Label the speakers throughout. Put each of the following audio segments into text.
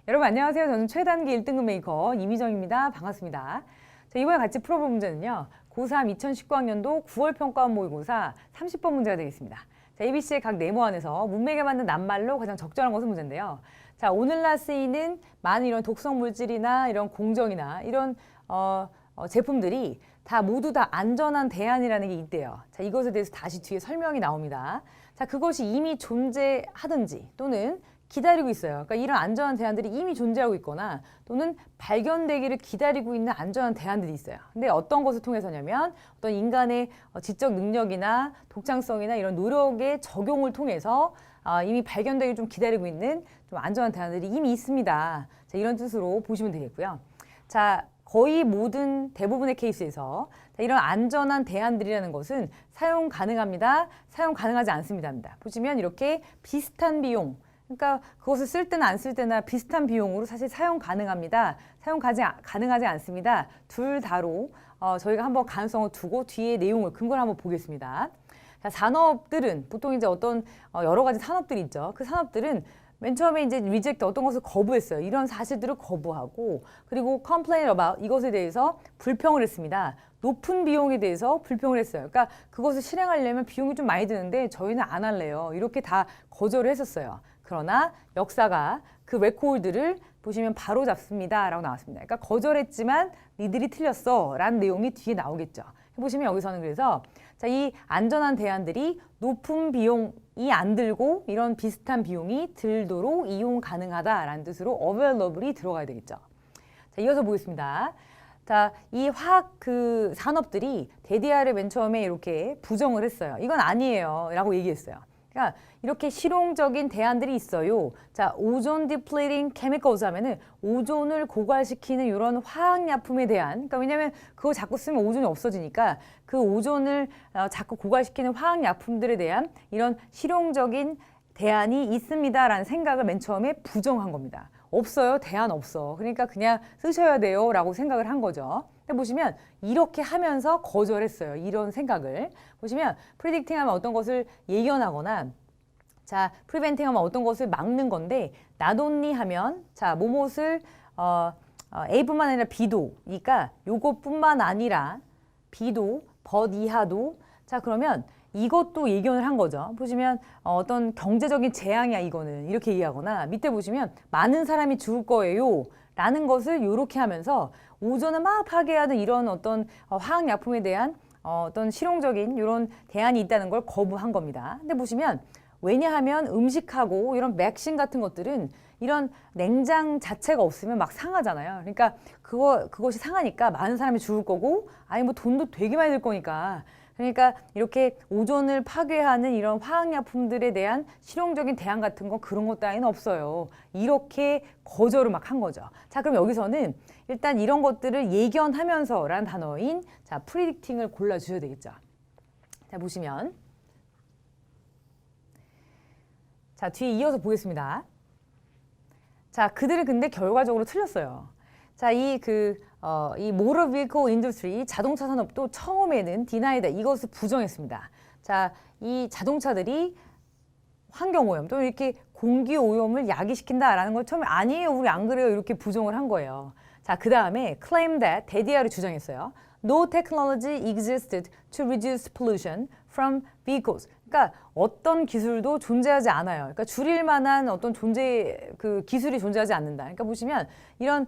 Speaker 1: 여러분 안녕하세요. 저는 최단기 1등급 메이커 이미정입니다. 반갑습니다. 자, 이번에 같이 풀어볼 문제는요. 고3 2019학년도 9월 평가원 모의고사 30번 문제가 되겠습니다. 자, ABC의 각 네모 안에서 문맥에 맞는 낱말로 가장 적절한 것은 문제인데요. 자, 오늘날 쓰이는 많은 이런 독성 물질이나 이런 공정이나 이런 제품들이 모두 다 안전한 대안이라는 게 있대요. 자, 이것에 대해서 다시 뒤에 설명이 나옵니다. 자, 그것이 이미 존재하든지 또는 기다리고 있어요. 그러니까 이런 안전한 대안들이 이미 존재하고 있거나 또는 발견되기를 기다리고 있는 안전한 대안들이 있어요. 근데 어떤 것을 통해서냐면 어떤 인간의 지적 능력이나 독창성이나 이런 노력의 적용을 통해서 이미 발견되기 좀 기다리고 있는 좀 안전한 대안들이 이미 있습니다. 자, 이런 뜻으로 보시면 되겠고요. 자, 거의 모든 대부분의 케이스에서 이런 안전한 대안들이라는 것은 사용 가능합니다. 사용 가능하지 않습니다. 보시면 이렇게 비슷한 비용, 그러니까 그것을 쓸 때나 안 쓸 때나 비슷한 비용으로 사실 사용 가능합니다. 사용 가능하지 않습니다. 둘 다로 저희가 한번 가능성을 두고 뒤에 내용을 근거를 한번 보겠습니다. 자, 산업들은 보통 이제 어떤 여러 가지 산업들이 있죠. 그 산업들은 맨 처음에 이제 리젝트 어떤 것을 거부했어요. 이런 사실들을 거부하고 그리고 complain about 이것에 대해서 불평을 했습니다. 높은 비용에 대해서 불평을 했어요. 그러니까 그것을 실행하려면 비용이 좀 많이 드는데 저희는 안 할래요. 이렇게 다 거절을 했었어요. 그러나 역사가 그 레코드를 보시면 바로 잡습니다 라고 나왔습니다. 그러니까 거절했지만 니들이 틀렸어 라는 내용이 뒤에 나오겠죠. 보시면 여기서는 그래서 자, 이 안전한 대안들이 높은 비용이 안 들고 이런 비슷한 비용이 들도록 이용 가능하다라는 뜻으로 available이 들어가야 되겠죠. 자, 이어서 보겠습니다. 자, 이 화학 그 산업들이 DDR을 맨 처음에 이렇게 부정을 했어요. 이건 아니에요 라고 얘기했어요. 그러니까 이렇게 실용적인 대안들이 있어요. 자, 오존 depleting chemicals 하면은 오존을 고갈시키는 이런 화학약품에 대한, 그러니까 왜냐면 그거 자꾸 쓰면 오존이 없어지니까 그 오존을 자꾸 고갈시키는 화학약품들에 대한 이런 실용적인 대안이 있습니다라는 생각을 맨 처음에 부정한 겁니다. 없어요. 대안 없어. 그러니까 그냥 쓰셔야 돼요 라고 생각을 한 거죠. 보시면 이렇게 하면서 거절했어요. 이런 생각을. 보시면 predicting 하면 어떤 것을 예견하거나 자, preventing 하면 어떤 것을 막는 건데 not only 하면 자, 뭐뭇을 A뿐만 아니라 B도 그러니까 요것뿐만 아니라 B도 but 이하도 자, 그러면 이것도 예견을 한 거죠. 보시면 어떤 경제적인 재앙이야 이거는 이렇게 얘기하거나 밑에 보시면 많은 사람이 죽을 거예요 라는 것을 이렇게 하면서 오존을 막 파괴하는 이런 어떤 화학약품에 대한 어떤 실용적인 이런 대안이 있다는 걸 거부한 겁니다. 근데 보시면 왜냐하면 음식하고 이런 맥신 같은 것들은 이런 냉장 자체가 없으면 막 상하잖아요. 그러니까 그것이 상하니까 많은 사람이 죽을 거고 아니 뭐 돈도 되게 많이 들 거니까 그러니까 이렇게 오존을 파괴하는 이런 화학약품들에 대한 실용적인 대안 같은 건 그런 것 따위는 없어요. 이렇게 거절을 막 한 거죠. 자, 그럼 여기서는 일단 이런 것들을 예견하면서 라는 단어인 자, predicting을 골라주셔야 되겠죠. 자, 보시면 자, 뒤에 이어서 보겠습니다. 자, 그들은 근데 결과적으로 틀렸어요. 자, 이 motor vehicle industry, 자동차 산업도 처음에는 denied, 이것을 부정했습니다. 자, 이 자동차들이 환경오염, 또 이렇게 공기오염을 야기시킨다라는 걸 처음에 아니에요, 우리 안 그래요, 이렇게 부정을 한 거예요. 자, 그 다음에 claim that, DDR을 주장했어요. No technology existed to reduce pollution from vehicles. 그러니까 어떤 기술도 존재하지 않아요. 그러니까 줄일 만한 어떤 기술이 존재하지 않는다. 그러니까 보시면 이런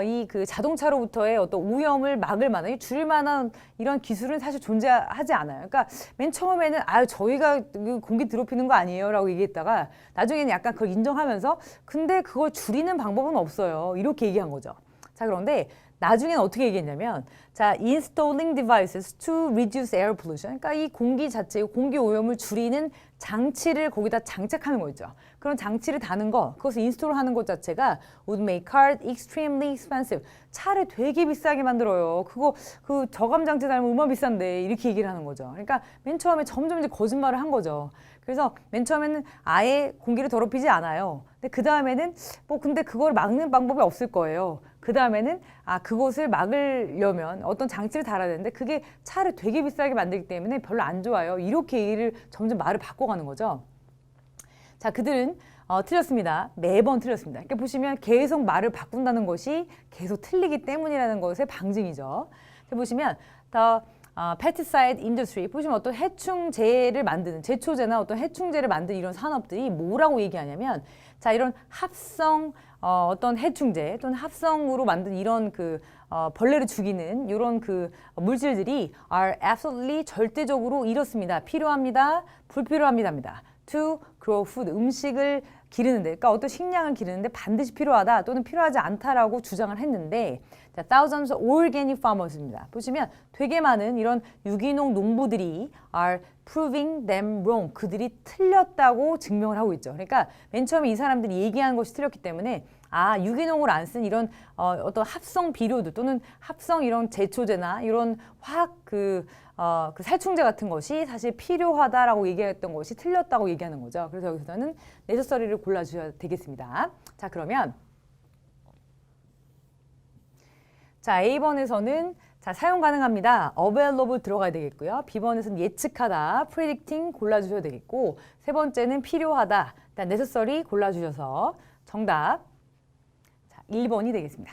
Speaker 1: 이 자동차로부터의 어떤 오염을 막을 만한 줄일 만한 이런 기술은 사실 존재하지 않아요. 그러니까 맨 처음에는 저희가 공기 더럽히는 거 아니에요라고 얘기했다가 나중에는 약간 그걸 인정하면서 근데 그걸 줄이는 방법은 없어요. 이렇게 얘기한 거죠. 자, 그런데 나중에는 어떻게 얘기했냐면 자, installing devices to reduce air pollution. 그러니까 이 공기 자체, 공기 오염을 줄이는 장치를 거기다 장착하는 거죠. 그런 장치를 다는 거, 그것을 인스톨하는 것 자체가 would make cars extremely expensive. 차를 되게 비싸게 만들어요. 그 저감 장치 달면 얼마나 비싼데 이렇게 얘기를 하는 거죠. 그러니까 맨 처음에 점점 이제 거짓말을 한 거죠. 그래서 맨 처음에는 아예 공기를 더럽히지 않아요. 근데 그 다음에는 근데 그걸 막는 방법이 없을 거예요. 그 다음에는 그것을 막으려면 어떤 장치를 달아야 되는데 그게 차를 되게 비싸게 만들기 때문에 별로 안 좋아요. 이렇게 점점 말을 바꿔가는 거죠. 자, 그들은 틀렸습니다. 매번 틀렸습니다. 이렇게 보시면 계속 말을 바꾼다는 것이 계속 틀리기 때문이라는 것의 방증이죠. 보시면 the pesticide industry 보시면 어떤 해충제를 만드는 제초제나 어떤 해충제를 만드는 이런 산업들이 뭐라고 얘기하냐면 자 이런 합성 어떤 해충제 또는 합성으로 만든 이런 그 벌레를 죽이는 이런 그 물질들이 are absolutely 절대적으로 이렇습니다. 필요합니다. 불필요합니다입니다. to grow food 음식을 기르는데 그러니까 어떤 식량을 기르는데 반드시 필요하다 또는 필요하지 않다라고 주장을 했는데 자, thousands of organic farmers입니다. 보시면 되게 많은 이런 유기농 농부들이 are proving them wrong. 그들이 틀렸다고 증명을 하고 있죠. 그러니까 맨 처음에 이 사람들이 얘기한 것이 틀렸기 때문에 유기농을 안 쓴 이런 어떤 합성 비료들 또는 합성 이런 제초제나 이런 화학 그 살충제 같은 것이 사실 필요하다라고 얘기했던 것이 틀렸다고 얘기하는 거죠. 그래서 여기서는 necessary를 골라주셔야 되겠습니다. 자, 그러면 자, A번에서는 자, 사용 가능합니다. available 들어가야 되겠고요. B번에서는 예측하다, predicting 골라주셔야 되겠고 세 번째는 필요하다, necessary 골라주셔서 정답 자, 1번이 되겠습니다.